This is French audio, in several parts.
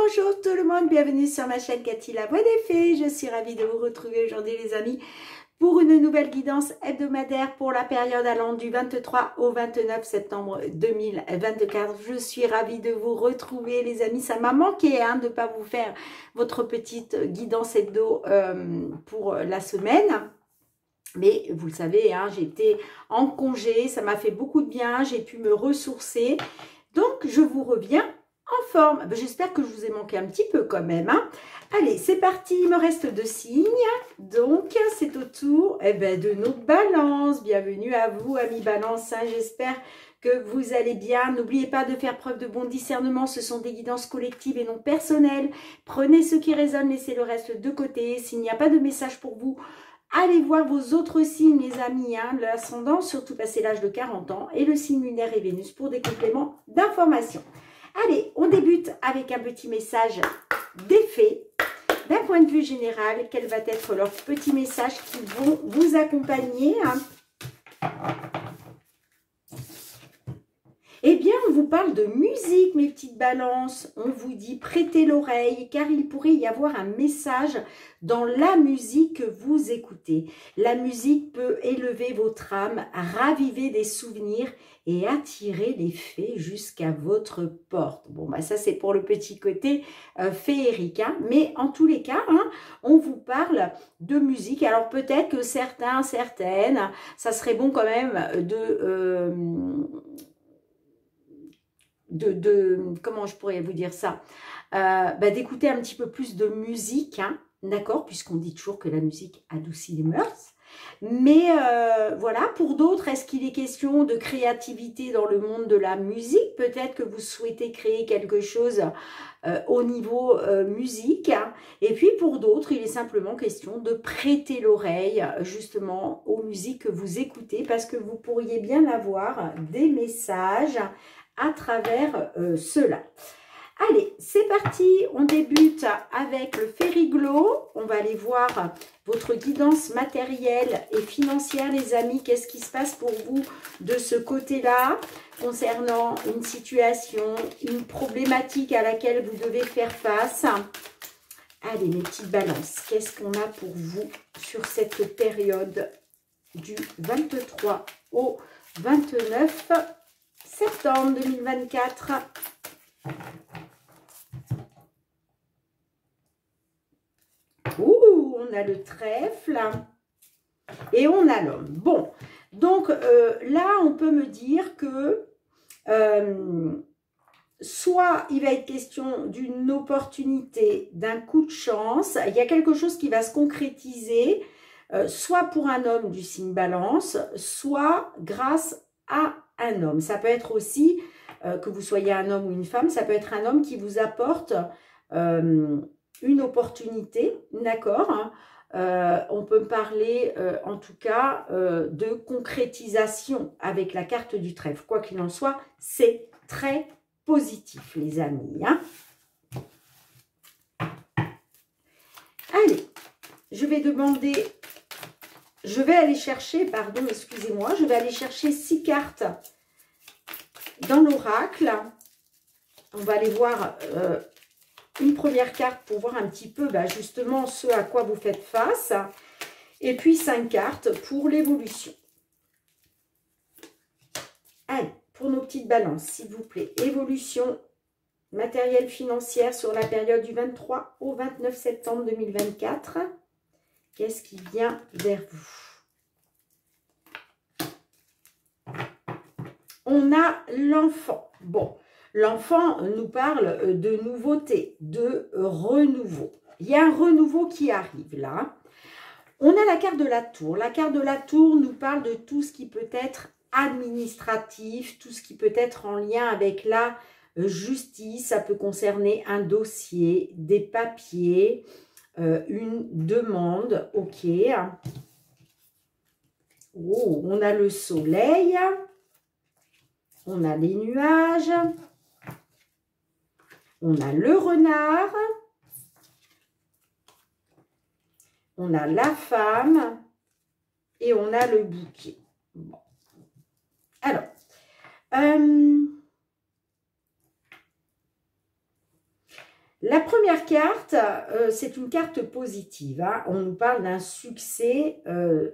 Bonjour tout le monde, bienvenue sur ma chaîne Cathy la Voix des Fées. Je suis ravie de vous retrouver aujourd'hui les amis pour une nouvelle guidance hebdomadaire pour la période allant du 23 au 29 septembre 2024. Je suis ravie de vous retrouver les amis. Ça m'a manqué de ne pas vous faire votre petite guidance hebdo pour la semaine. Mais vous le savez, j'étais en congé, ça m'a fait beaucoup de bien, j'ai pu me ressourcer. Donc je vous reviens en forme. J'espère que je vous ai manqué un petit peu quand même. Allez, c'est parti, il me reste 2 signes. Donc, c'est au tour de nos balances. Bienvenue à vous, amis balance. J'espère que vous allez bien. N'oubliez pas de faire preuve de bon discernement. Ce sont des guidances collectives et non personnelles. Prenez ce qui résonne, laissez le reste de côté. S'il n'y a pas de message pour vous, allez voir vos autres signes, les amis. L'ascendant, surtout passé l'âge de 40 ans. Et le signe lunaire et Vénus pour des compléments d'information. Allez, on débute avec un petit message des fées. D'un point de vue général, quel va être leur petit message qui vont vous accompagner? Eh bien, on vous parle de musique, mes petites balances. On vous dit prêtez l'oreille, car il pourrait y avoir un message dans la musique que vous écoutez. La musique peut élever votre âme, raviver des souvenirs et attirer les fées jusqu'à votre porte. Bon, ça c'est pour le petit côté féerique. Mais en tous les cas, on vous parle de musique. Alors peut-être que certains, certaines, ça serait bon quand même comment je pourrais vous dire ça, d'écouter un petit peu plus de musique, d'accord, puisqu'on dit toujours que la musique adoucit les mœurs. Mais voilà, pour d'autres, est-ce qu'il est question de créativité dans le monde de la musique? Peut-être que vous souhaitez créer quelque chose au niveau musique. Et puis pour d'autres, il est simplement question de prêter l'oreille justement aux musiques que vous écoutez, parce que vous pourriez bien avoir des messages à travers cela. Allez, c'est parti, on débute avec le Fériglo. On va aller voir votre guidance matérielle et financière, les amis. Qu'est-ce qui se passe pour vous de ce côté-là, concernant une situation, une problématique à laquelle vous devez faire face? Allez, mes petites balances, qu'est-ce qu'on a pour vous sur cette période du 23 au 29 septembre 2024? Ouh, on a le trèfle et on a l'homme. Bon, donc là, on peut me dire que soit il va être question d'une opportunité, d'un coup de chance, il y a quelque chose qui va se concrétiser, soit pour un homme du signe balance, soit grâce à un homme. Ça peut être aussi, que vous soyez un homme ou une femme, ça peut être un homme qui vous apporte une opportunité, d'accord, on peut parler en tout cas de concrétisation avec la carte du trèfle. Quoi qu'il en soit, c'est très positif, les amis. Allez, je vais aller chercher, pardon, excusez-moi, je vais aller chercher 6 cartes dans l'oracle. On va aller voir une première carte pour voir un petit peu justement ce à quoi vous faites face. Et puis 5 cartes pour l'évolution. Allez, pour nos petites balances, s'il vous plaît. Évolution matérielle financière sur la période du 23 au 29 septembre 2024. Qu'est-ce qui vient vers vous? On a l'enfant. Bon, l'enfant nous parle de nouveauté, de renouveau. Il y a un renouveau qui arrive là. On a la carte de la tour. La carte de la tour nous parle de tout ce qui peut être administratif, tout ce qui peut être en lien avec la justice. Ça peut concerner un dossier, des papiers, une demande. Ok. Oh, on a le soleil. On a les nuages. On a le renard. On a la femme. Et on a le bouquet. Bon. Alors, La première carte, c'est une carte positive. Hein. On nous parle d'un succès,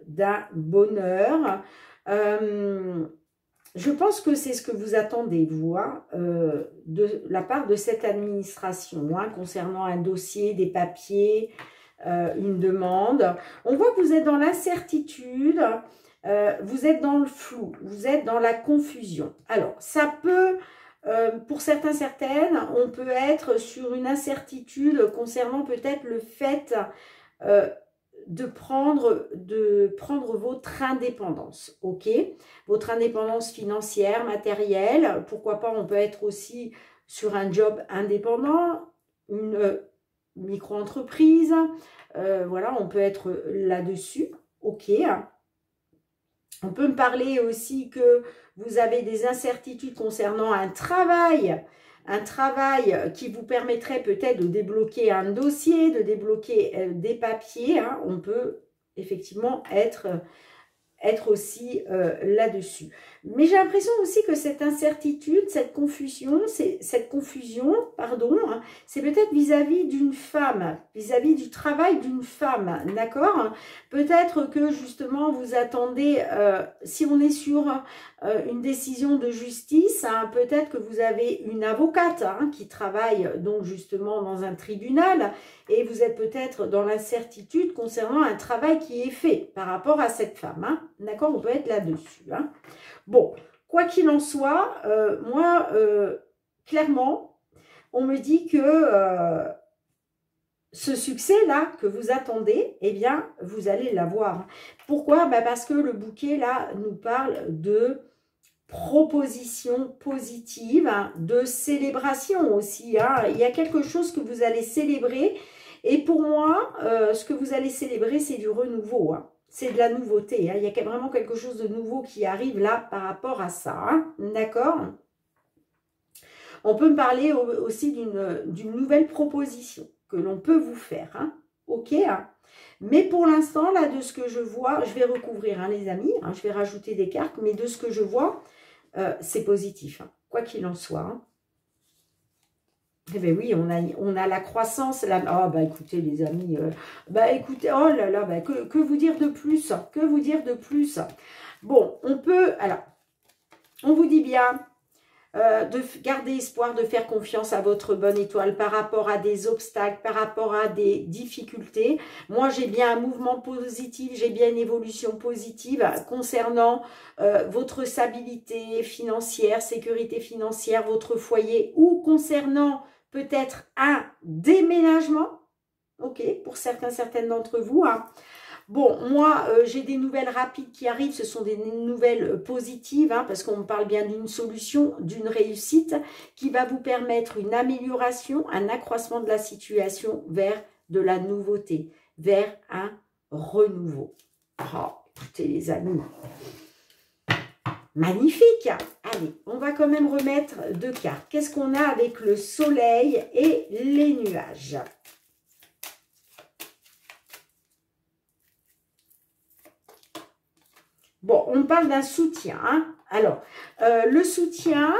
d'un bonheur. Je pense que c'est ce que vous attendez, vous, hein, de la part de cette administration, hein, concernant un dossier, des papiers, une demande. On voit que vous êtes dans l'incertitude, vous êtes dans le flou, vous êtes dans la confusion. Alors, ça peut... pour certains, certaines, on peut être sur une incertitude concernant peut-être le fait de prendre votre indépendance, ok? Votre indépendance financière, matérielle, pourquoi pas, on peut être aussi sur un job indépendant, une micro-entreprise, voilà, on peut être là-dessus, ok? On peut me parler aussi que vous avez des incertitudes concernant un travail qui vous permettrait peut-être de débloquer un dossier, de débloquer des papiers. Hein. On peut effectivement être aussi là-dessus. Mais j'ai l'impression aussi que cette incertitude, cette confusion, hein, c'est peut-être vis-à-vis d'une femme, vis-à-vis du travail d'une femme, d'accord? Peut-être que justement vous attendez, si on est sur une décision de justice, hein, peut-être que vous avez une avocate hein, qui travaille donc justement dans un tribunal et vous êtes peut-être dans l'incertitude concernant un travail qui est fait par rapport à cette femme. Hein. D'accord, on peut être là-dessus. Hein. Bon, quoi qu'il en soit, moi, clairement, on me dit que ce succès-là que vous attendez, eh bien, vous allez l'avoir. Pourquoi? Bah parce que le bouquet, là, nous parle de proposition positive, hein, de célébration aussi. Hein. Il y a quelque chose que vous allez célébrer. Et pour moi, ce que vous allez célébrer, c'est du renouveau. Hein. C'est de la nouveauté. Hein. Il y a vraiment quelque chose de nouveau qui arrive là par rapport à ça. Hein. D'accord? On peut me parler aussi d'une nouvelle proposition que l'on peut vous faire. Hein. Ok? Hein. Mais pour l'instant, là, de ce que je vois, je vais recouvrir, hein, les amis. Hein, je vais rajouter des cartes. Mais de ce que je vois, c'est positif. Hein, quoi qu'il en soit. Hein. Eh bien oui, on a la croissance. Oh, bah écoutez, les amis. Bah écoutez, oh là là, bah, que vous dire de plus? Que vous dire de plus? Bon, on peut... Alors, on vous dit bien... de garder espoir, de faire confiance à votre bonne étoile par rapport à des obstacles, par rapport à des difficultés. Moi, j'ai bien un mouvement positif, j'ai bien une évolution positive concernant votre stabilité financière, sécurité financière, votre foyer ou concernant peut-être un déménagement. Ok, pour certaines d'entre vous, hein. Bon, moi, j'ai des nouvelles rapides qui arrivent. Ce sont des nouvelles positives, hein, parce qu'on me parle bien d'une solution, d'une réussite qui va vous permettre une amélioration, un accroissement de la situation vers de la nouveauté, vers un renouveau. Oh, écoutez les amis, magnifique. Allez, on va quand même remettre deux cartes. Qu'est-ce qu'on a avec le soleil et les nuages ? Bon, on parle d'un soutien. Hein. Alors, le soutien,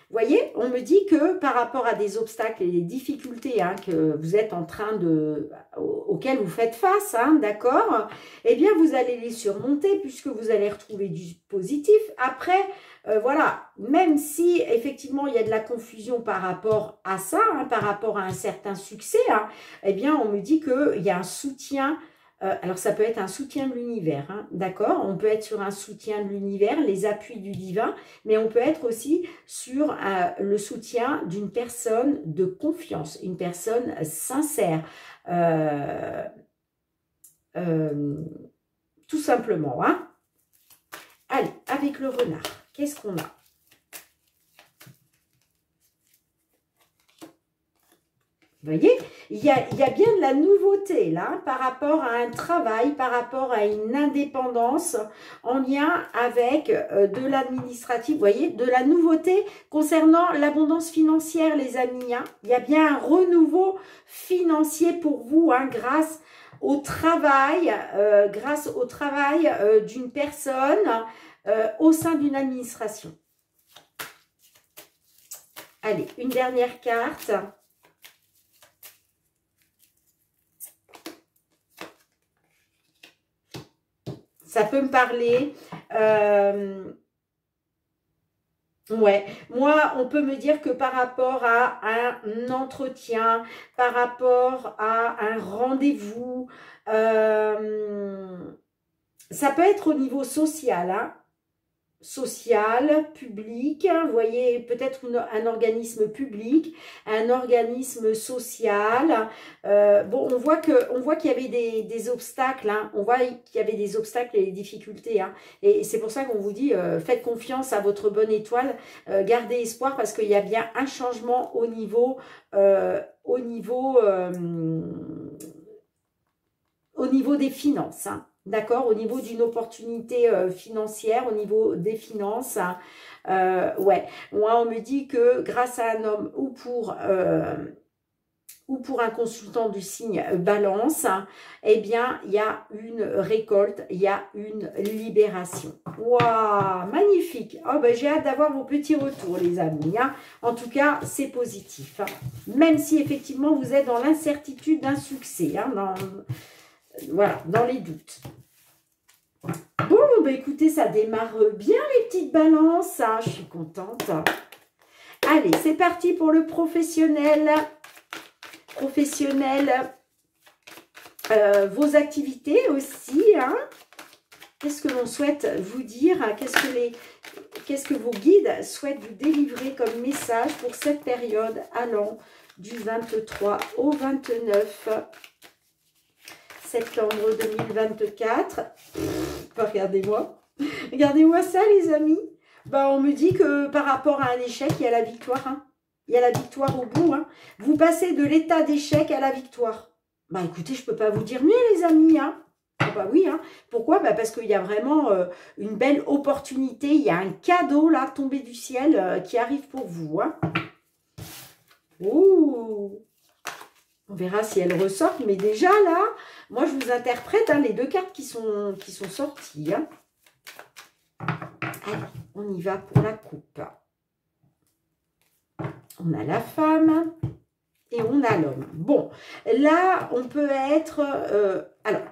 vous voyez, on me dit que par rapport à des obstacles et des difficultés hein, que vous êtes en train auxquelles vous faites face, hein, d'accord, eh bien, vous allez les surmonter puisque vous allez retrouver du positif. Après, voilà, même si effectivement il y a de la confusion par rapport à ça, hein, par rapport à un certain succès, hein, eh bien, on me dit qu'il y a un soutien. Alors, ça peut être un soutien de l'univers, hein, d'accord? On peut être sur un soutien de l'univers, les appuis du divin, mais on peut être aussi sur le soutien d'une personne de confiance, une personne sincère, tout simplement. Hein? Allez, avec le renard, qu'est-ce qu'on a? Vous voyez, il y a bien de la nouveauté là, par rapport à un travail, par rapport à une indépendance en lien avec de l'administratif. Vous voyez, de la nouveauté concernant l'abondance financière, les amis. Hein. Il y a bien un renouveau financier pour vous hein, grâce au travail d'une personne au sein d'une administration. Allez, une dernière carte. Ça peut me parler. Ouais, moi, on peut me dire que par rapport à un entretien, par rapport à un rendez-vous, ça peut être au niveau social, hein, social, public, hein, vous voyez, peut-être un organisme public, un organisme social. Bon, on voit qu'il y avait des obstacles, hein, on voit qu'il y avait des obstacles et des difficultés, hein, et c'est pour ça qu'on vous dit, faites confiance à votre bonne étoile, gardez espoir parce qu'il y a bien un changement au niveau des finances, hein. D'accord, au niveau d'une opportunité financière, au niveau des finances, hein. Ouais, moi on me dit que grâce à un homme ou pour un consultant du signe Balance, hein, eh bien il y a une récolte, il y a une libération. Waouh, magnifique. Oh, ben, j'ai hâte d'avoir vos petits retours les amis, hein. En tout cas c'est positif, hein. Même si effectivement vous êtes dans l'incertitude d'un succès, hein, voilà, dans les doutes. Bon, bah écoutez, ça démarre bien les petites balances, hein, je suis contente. Allez, c'est parti pour le professionnel. Vos activités aussi, hein. Qu'est-ce que l'on souhaite vous dire? Qu'est-ce que vos guides souhaitent vous délivrer comme message pour cette période allant du 23 au 29 septembre 2024. Regardez-moi. Regardez-moi ça, les amis. Ben, on me dit que par rapport à un échec, il y a la victoire, hein. Il y a la victoire au bout, hein. Vous passez de l'état d'échec à la victoire. Bah écoutez, je ne peux pas vous dire mieux, les amis, hein. Ah bah oui, hein. Pourquoi? Bah parce qu'il y a vraiment une belle opportunité. Il y a un cadeau là tombé du ciel qui arrive pour vous, hein. Ouh. On verra si elle ressort, mais déjà là, moi je vous interprète, hein, les deux cartes qui sont sorties, hein. Allez, on y va pour la coupe. On a la femme et on a l'homme. Bon, là, on peut être... alors,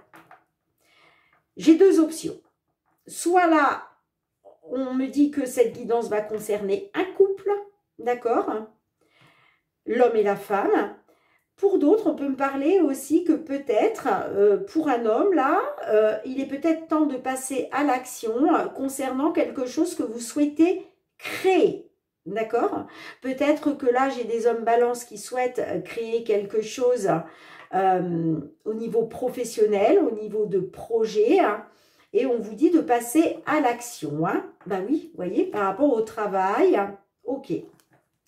j'ai deux options. Soit là, on me dit que cette guidance va concerner un couple, d'accord? L'homme et la femme. Pour d'autres, on peut me parler aussi que peut-être, pour un homme, là, il est peut-être temps de passer à l'action concernant quelque chose que vous souhaitez créer. D'accord? Peut-être que là, j'ai des hommes balance qui souhaitent créer quelque chose au niveau professionnel, au niveau de projet, hein, et on vous dit de passer à l'action. Hein. Ben oui, vous voyez, par rapport au travail, ok.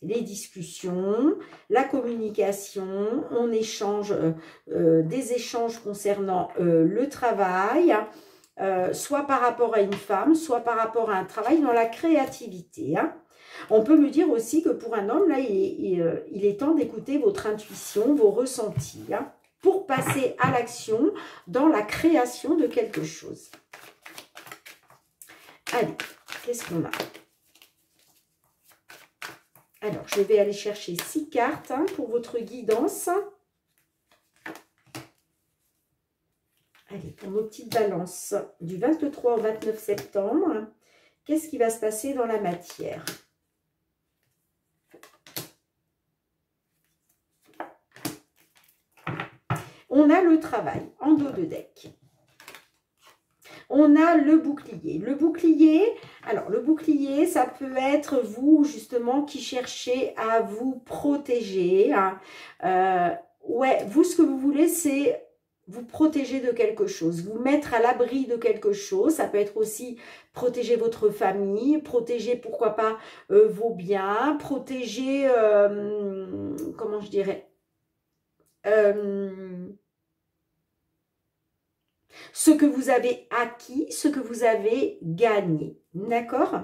Les discussions, la communication, on échange des échanges concernant le travail, soit par rapport à une femme, soit par rapport à un travail dans la créativité. Hein. On peut me dire aussi que pour un homme, là, il est temps d'écouter votre intuition, vos ressentis, hein, pour passer à l'action dans la création de quelque chose. Allez, qu'est-ce qu'on a ? Alors, je vais aller chercher 6 cartes, hein, pour votre guidance. Allez, pour nos petites balances du 23 au 29 septembre, qu'est-ce qui va se passer dans la matière ? On a le travail en dos de deck. On a le bouclier. Le bouclier, alors le bouclier, ça peut être vous justement qui cherchez à vous protéger. Hein. Ouais, vous ce que vous voulez, c'est vous protéger de quelque chose, vous mettre à l'abri de quelque chose. Ça peut être aussi protéger votre famille, protéger pourquoi pas vos biens, protéger, comment je dirais, ce que vous avez acquis, ce que vous avez gagné. D'accord?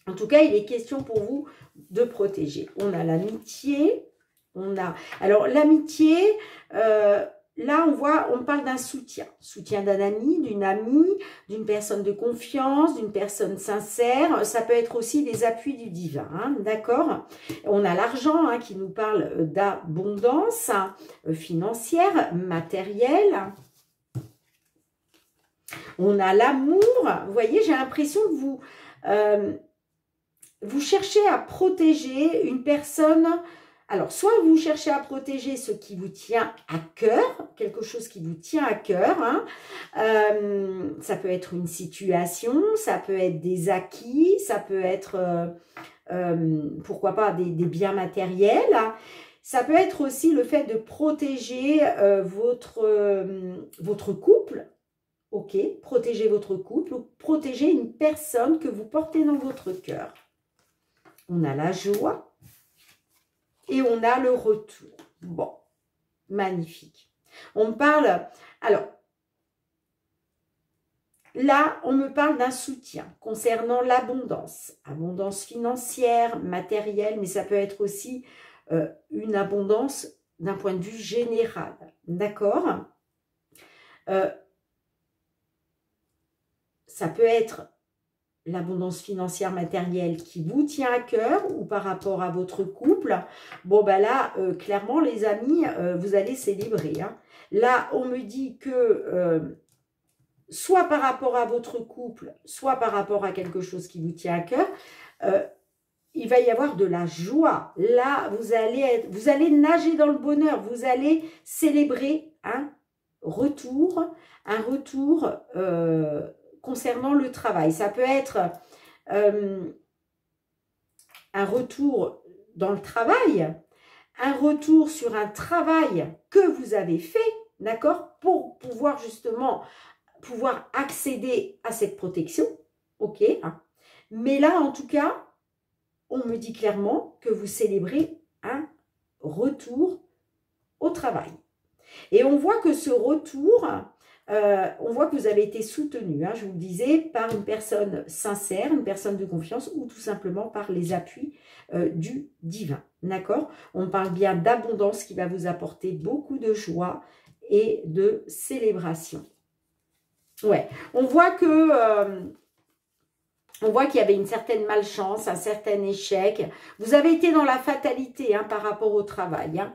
En tout cas, il est question pour vous de protéger. On a l'amitié. On a... Alors, l'amitié, là, on parle d'un soutien. Soutien d'un ami, d'une amie, d'une personne de confiance, d'une personne sincère. Ça peut être aussi des appuis du divin. Hein, d'accord? On a l'argent, hein, qui nous parle d'abondance, hein, financière, matérielle. On a l'amour. Vous voyez, j'ai l'impression que vous cherchez à protéger une personne. Alors, soit vous cherchez à protéger ce qui vous tient à cœur, quelque chose qui vous tient à cœur. Hein. Ça peut être une situation, ça peut être des acquis, ça peut être, pourquoi pas, des biens matériels. Ça peut être aussi le fait de protéger votre couple. Ok, protéger votre couple ou protéger une personne que vous portez dans votre cœur. On a la joie. Et on a le retour. Bon, magnifique. On parle, alors, là, on me parle d'un soutien concernant l'abondance. Abondance financière, matérielle, mais ça peut être aussi une abondance d'un point de vue général. D'accord? Ça peut être l'abondance financière matérielle qui vous tient à cœur ou par rapport à votre couple. Bon, ben là, clairement, les amis, vous allez célébrer. Hein. Là, on me dit que soit par rapport à votre couple, soit par rapport à quelque chose qui vous tient à cœur, il va y avoir de la joie. Là, vous allez nager dans le bonheur. Vous allez célébrer un retour concernant le travail. Ça peut être un retour dans le travail, un retour sur un travail que vous avez fait, d'accord, pour pouvoir justement accéder à cette protection, ok, hein. Mais là, en tout cas, on me dit clairement que vous célébrez un retour au travail. Et on voit que ce retour... on voit que vous avez été soutenu, hein, je vous le disais, par une personne sincère, une personne de confiance ou tout simplement par les appuis du divin. D'accord? On parle bien d'abondance qui va vous apporter beaucoup de joie et de célébration. Ouais, on voit qu'il y avait une certaine malchance, un certain échec. Vous avez été dans la fatalité hein, par rapport au travail. Hein.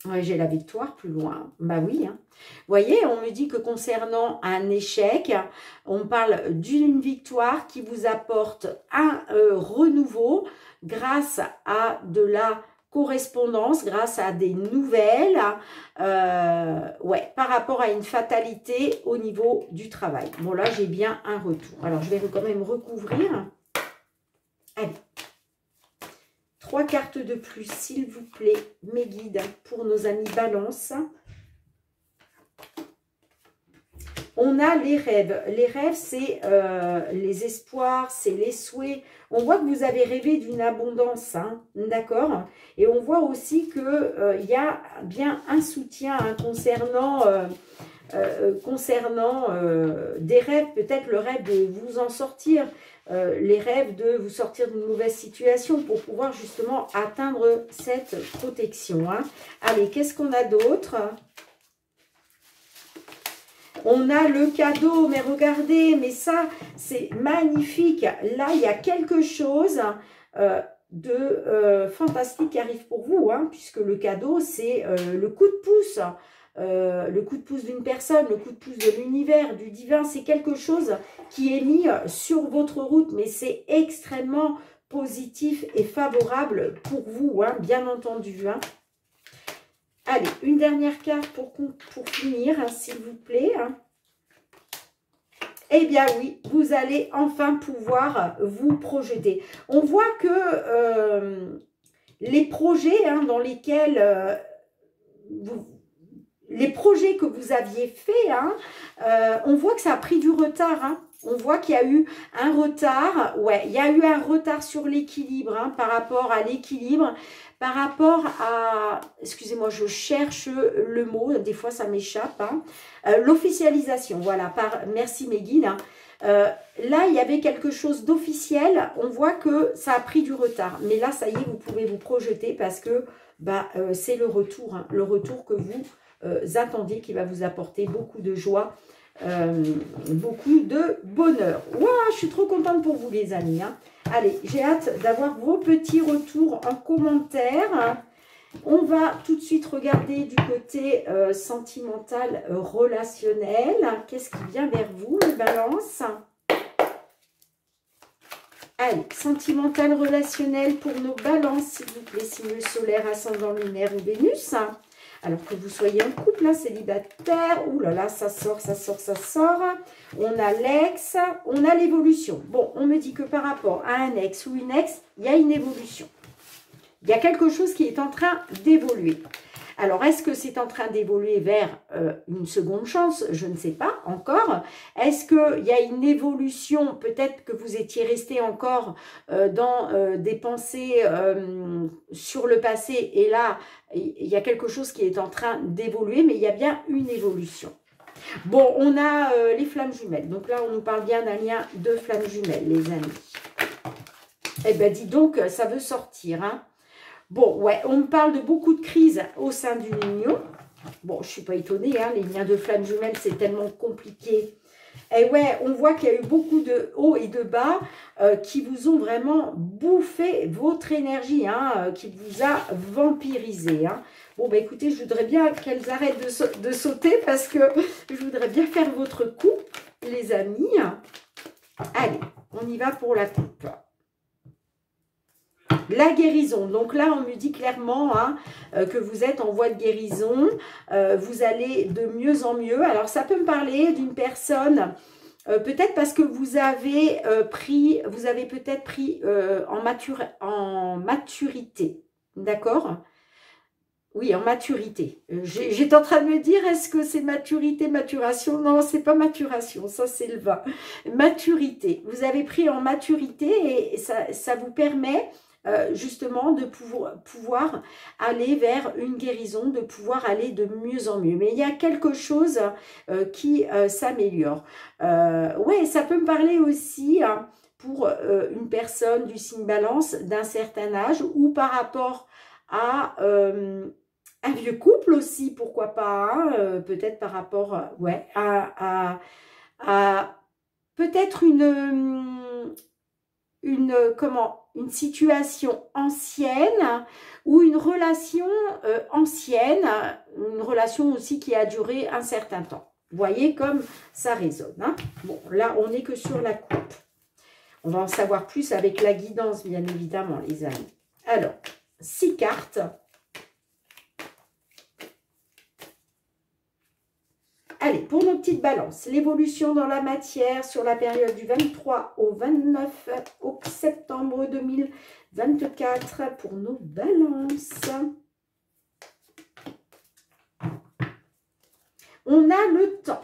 Ouais, j'ai la victoire plus loin. Bah oui. Hein. Vous voyez, on me dit que concernant un échec, on parle d'une victoire qui vous apporte un renouveau grâce à de la correspondance, grâce à des nouvelles, ouais, par rapport à une fatalité au niveau du travail. Bon, là, j'ai bien un retour. Alors, je vais quand même recouvrir. Allez. 3 cartes de plus, s'il vous plaît, mes guides, pour nos amis Balance. On a les rêves. Les rêves, c'est les espoirs, c'est les souhaits. On voit que vous avez rêvé d'une abondance, hein, d'accord? Et on voit aussi qu'il y a bien un soutien hein, concernant des rêves, peut-être le rêve de vous en sortir, les rêves de vous sortir d'une mauvaise situation pour pouvoir justement atteindre cette protection. Hein. Allez, qu'est-ce qu'on a d'autre? On a le cadeau, mais regardez, mais ça, c'est magnifique. Là, il y a quelque chose de fantastique qui arrive pour vous, hein, puisque le cadeau, c'est le coup de pouce. Le coup de pouce d'une personne, le coup de pouce de l'univers, du divin, c'est quelque chose qui est mis sur votre route, mais c'est extrêmement positif et favorable pour vous, hein, bien entendu. Hein. Allez, une dernière carte pour finir, hein, s'il vous plaît. Hein. Eh bien oui, vous allez enfin pouvoir vous projeter. On voit que les projets hein, dans lesquels les projets que vous aviez faits, hein, on voit que ça a pris du retard. Hein. On voit qu'il y a eu un retard. Ouais, il y a eu un retard sur l'équilibre, hein, par rapport à l'équilibre, par rapport à... Excusez-moi, je cherche le mot, des fois ça m'échappe. Hein, l'officialisation, voilà. Merci mes guides. Hein. Là, il y avait quelque chose d'officiel. On voit que ça a pris du retard. Mais là, ça y est, vous pouvez vous projeter parce que bah, c'est le retour. Hein, le retour que vous... attendiez, qui va vous apporter beaucoup de joie, beaucoup de bonheur. Ouah, je suis trop contente pour vous les amis. Hein. Allez, j'ai hâte d'avoir vos petits retours en commentaire. On va tout de suite regarder du côté sentimental, relationnel. Qu'est-ce qui vient vers vous, les balances? Allez, sentimental, relationnel pour nos balances, s'il vous plaît, signe solaire, ascendant lunaire ou Vénus. Alors que vous soyez en couple, hein, célibataire, ouh là là, ça sort, ça sort, ça sort. On a l'ex, on a l'évolution. Bon, on me dit que par rapport à un ex ou une ex, il y a une évolution. Il y a quelque chose qui est en train d'évoluer. Alors, est-ce que c'est en train d'évoluer vers une seconde chance? Je ne sais pas encore. Est-ce qu'il y a une évolution? Peut-être que vous étiez resté encore dans des pensées sur le passé. Et là, il y a quelque chose qui est en train d'évoluer, mais il y a bien une évolution. Bon, on a les flammes jumelles. Donc là, on nous parle bien d'un lien de flammes jumelles, les amis. Eh bien, dis donc, ça veut sortir, hein. Bon, ouais, on me parle de beaucoup de crises au sein d'une union. Bon, je ne suis pas étonnée, hein, les liens de flammes jumelles, c'est tellement compliqué. Et ouais, on voit qu'il y a eu beaucoup de hauts et de bas qui vous ont vraiment bouffé votre énergie, hein, qui vous a vampirisé. Hein. Bon, bah écoutez, je voudrais bien qu'elles arrêtent de sauter parce que je voudrais bien faire votre coup, les amis. Allez, on y va pour la coupe. La guérison, donc là on me dit clairement hein, que vous êtes en voie de guérison, vous allez de mieux en mieux. Alors ça peut me parler d'une personne, peut-être parce que vous avez peut-être pris en maturité, d'accord? Oui, en maturité. J'étais en train de me dire, est-ce que c'est maturité, maturation? Non, c'est pas maturation, ça c'est le vin. Maturité, vous avez pris en maturité et ça vous permet... justement de pouvoir aller vers une guérison, de pouvoir aller de mieux en mieux. Mais il y a quelque chose qui s'améliore. Ouais, ça peut me parler aussi hein, pour une personne du signe balance d'un certain âge ou par rapport à un vieux couple aussi, pourquoi pas, hein, peut-être par rapport ouais, à peut-être une situation ancienne ou une relation ancienne, une relation aussi qui a duré un certain temps. Vous voyez comme ça résonne. Hein. Bon, là, on n'est que sur la coupe. On va en savoir plus avec la guidance, bien évidemment, les amis. Alors, 6 cartes. Allez, pour nos petites balances, l'évolution dans la matière sur la période du 23 au 29 septembre 2024 pour nos balances. On a le temps.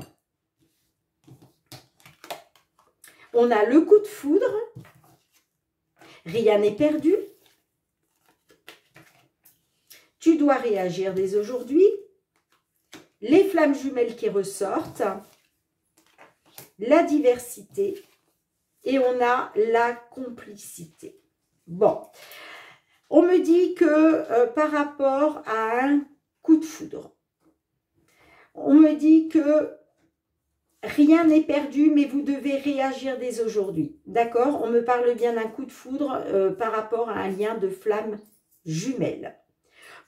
On a le coup de foudre. Rien n'est perdu. Tu dois réagir dès aujourd'hui. Les flammes jumelles qui ressortent, la diversité et on a la complicité. Bon, on me dit que par rapport à un coup de foudre, on me dit que rien n'est perdu, mais vous devez réagir dès aujourd'hui. D'accord? On me parle bien d'un coup de foudre par rapport à un lien de flammes jumelles.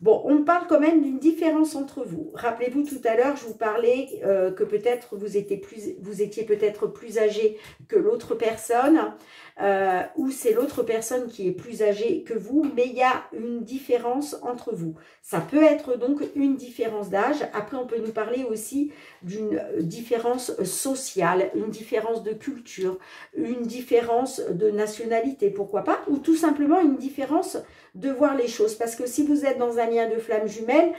Bon, on parle quand même d'une différence entre vous. Rappelez-vous, tout à l'heure, je vous parlais que peut-être vous étiez peut-être plus âgé que l'autre personne, ou c'est l'autre personne qui est plus âgée que vous, mais il y a une différence entre vous. Ça peut être donc une différence d'âge. Après, on peut nous parler aussi d'une différence sociale, une différence de culture, une différence de nationalité, pourquoi pas, ou tout simplement une différence de voir les choses. Parce que si vous êtes dans un lien de flammes jumelles,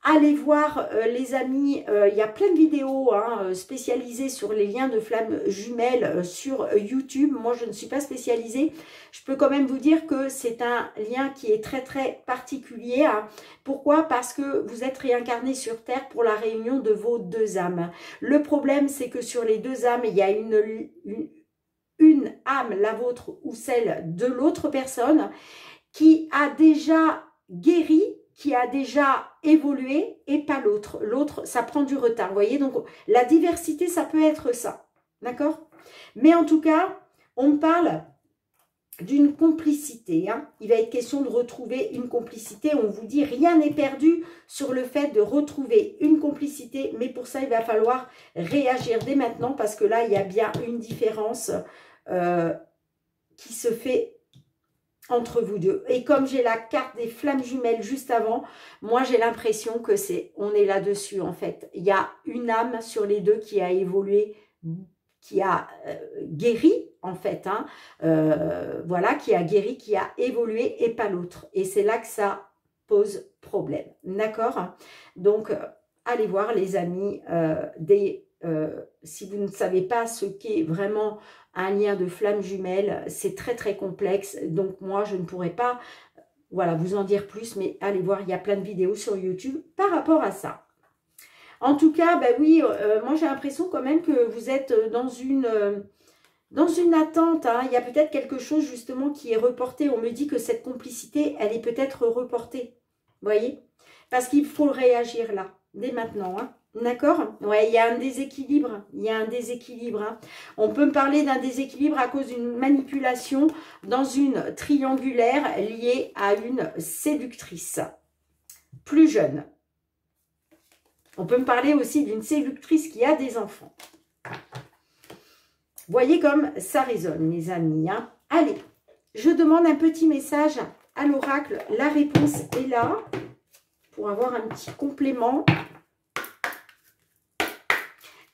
allez voir les amis, il y a plein de vidéos hein, spécialisées sur les liens de flammes jumelles sur YouTube. Moi, je ne suis pas spécialisée. Je peux quand même vous dire que c'est un lien qui est très très particulier. Hein. Pourquoi? Parce que vous êtes réincarné sur Terre pour la réunion de vos deux âmes. Le problème, c'est que sur les deux âmes, il y a une âme, la vôtre ou celle de l'autre personne, qui a déjà guéri, qui a déjà évolué et pas l'autre. L'autre, ça prend du retard, vous voyez. Donc, la diversité, ça peut être ça, d'accord? Mais en tout cas, on parle d'une complicité. Hein. Il va être question de retrouver une complicité. On vous dit, rien n'est perdu sur le fait de retrouver une complicité. Mais pour ça, il va falloir réagir dès maintenant parce que là, il y a bien une différence qui se fait entre vous deux. Et comme j'ai la carte des flammes jumelles juste avant, moi, j'ai l'impression que on est là-dessus, en fait. Il y a une âme sur les deux qui a évolué, qui a guéri, en fait, hein, voilà, qui a guéri, qui a évolué et pas l'autre. Et c'est là que ça pose problème, d'accord? Donc, allez voir les amis, si vous ne savez pas ce qu'est vraiment un lien de flamme jumelle, c'est très très complexe, donc moi je ne pourrais pas, voilà, vous en dire plus, mais allez voir, il y a plein de vidéos sur YouTube par rapport à ça. En tout cas, bah oui, moi j'ai l'impression quand même que vous êtes dans une attente, hein. Il y a peut-être quelque chose justement qui est reporté. On me dit que cette complicité, elle est peut-être reportée. Vous voyez? Parce qu'il faut réagir là, dès maintenant. Hein. D'accord? Ouais, il y a un déséquilibre. Il y a un déséquilibre. Hein. On peut me parler d'un déséquilibre à cause d'une manipulation dans une triangulaire liée à une séductrice. Plus jeune. On peut me parler aussi d'une séductrice qui a des enfants. Voyez comme ça résonne, mes amis. Hein. Allez, je demande un petit message à l'oracle. La réponse est là pour avoir un petit complément.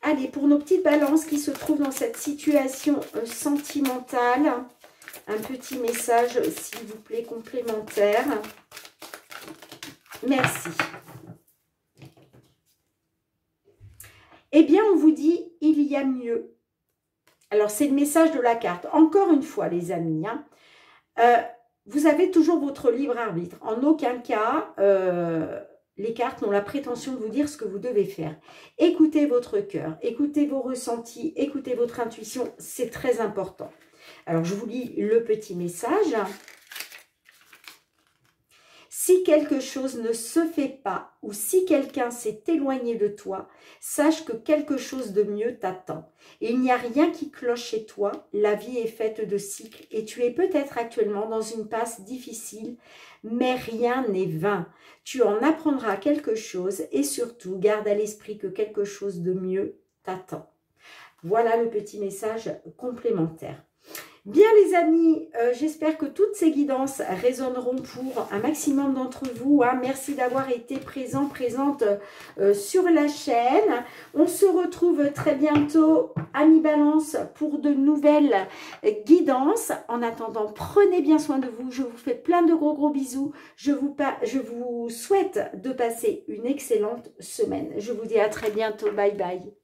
Allez, pour nos petites balances qui se trouvent dans cette situation sentimentale, un petit message, s'il vous plaît, complémentaire. Merci. Eh bien, on vous dit, il y a mieux. Alors, c'est le message de la carte. Encore une fois, les amis, hein, vous avez toujours votre libre arbitre. En aucun cas, les cartes n'ont la prétention de vous dire ce que vous devez faire. Écoutez votre cœur, écoutez vos ressentis, écoutez votre intuition, c'est très important. Alors, je vous lis le petit message. Si quelque chose ne se fait pas ou si quelqu'un s'est éloigné de toi, sache que quelque chose de mieux t'attend. Et il n'y a rien qui cloche chez toi, la vie est faite de cycles et tu es peut-être actuellement dans une passe difficile, mais rien n'est vain. Tu en apprendras quelque chose et surtout garde à l'esprit que quelque chose de mieux t'attend. Voilà le petit message complémentaire. Bien les amis, j'espère que toutes ces guidances résonneront pour un maximum d'entre vous. Hein. Merci d'avoir été présente sur la chaîne. On se retrouve très bientôt, amis Balance, pour de nouvelles guidances. En attendant, prenez bien soin de vous. Je vous fais plein de gros bisous. Je vous souhaite de passer une excellente semaine. Je vous dis à très bientôt. Bye bye.